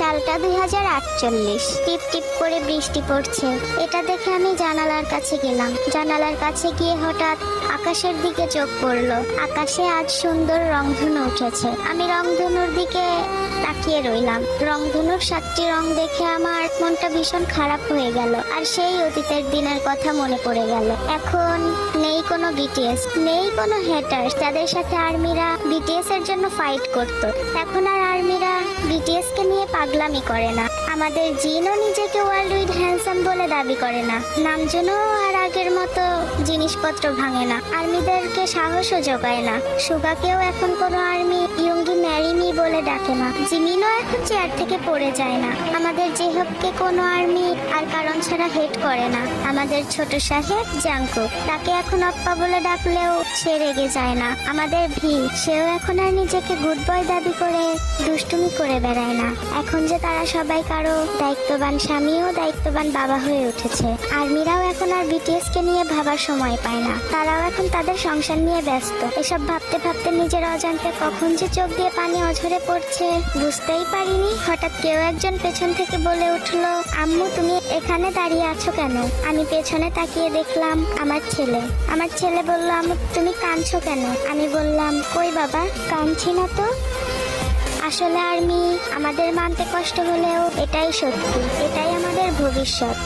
সালটা 2048। টিপ টিপ করে বৃষ্টি পড়ছে। এটা দেখে আমি জানালার কাছে গেলাম। জানালার কাছে গিয়ে হঠাৎ আকাশের দিকে চোখ পড়লো। আকাশে আজ সুন্দর রংধনু উঠেছে। আমি রংধনুর দিকে তাকিয়ে রইলাম। রংধনুর 7টি রং দেখে আমার মনটা ভীষণ খারাপ হয়ে গেল, আর সেই অতীতের দিনের কথা মনে পড়ে গেল। এখন নেই কোনো বিটিএস, নেই কোনো হেটার্স যাদের সাথে আর্মিরা বিটিএস এর জন্য ফাইট করত। এখন আর আর্মিরা বিটিএস কে নিয়ে পাগলামি করে না। আমাদের জিনও নিজেকে ওয়ার্ল্ড উইড হ্যান্ডসাম বলে দাবি করে না। নামজনও আর আগের মতো জিনিসপত্র ভাঙে না, আর্মিদেরকে সাহসও যোগায় না। সুগাকেও এখন কোনো আর্মি ইয়ঙ্গি ম্যারিমি বলে ডাকে না। জিমিনও এখন চেয়ার থেকে পড়ে যায় না। আমাদের জেহবকে কোনো আর্মি আর কারণ ছাড়া হেট করে না। আমাদের ছোট সাহেব জাঙ্কু, তাকে এখন অপ্পা বলে ডাকলেও সে রেগে যায় না। আমাদের ভি, সেও এখন আর নিজেকে গুড বয় দাবি করে দুষ্টুমি করে বেড়ায় না। এখন যে তারা সবাই কারো দায়িত্ববান স্বামী ও দায়িত্ববান বাবা হয়ে উঠেছে। আর্মিরাও এখন আর বিটিএস কে নিয়ে ভাবার সময় পায় না। তারাও এখন তাদের সংসার নিয়ে ব্যস্ত। এসব ভাবতে ভাবতে নিজের অজান্তে কখন যে চোখ দিয়ে পানি অঝরে পড়ছে বুঝতেই পারিনি। হঠাৎ কেউ একজন পেছন থেকে বলে উঠলো, আম্মু তুমি এখানে দাঁড়িয়ে আছো কেন? আমি পেছনে তাকিয়ে দেখলাম আমার ছেলে। আমার ছেলে বলল, আম্মু তুমি কাঁদছো কেন? আমি বললাম, কই বাবা, কাঁদছি না তো। আসলে আর্মি আমাদের মানতে কষ্ট হলেও এটাই সত্যি, এটাই আমাদের ভবিষ্যৎ।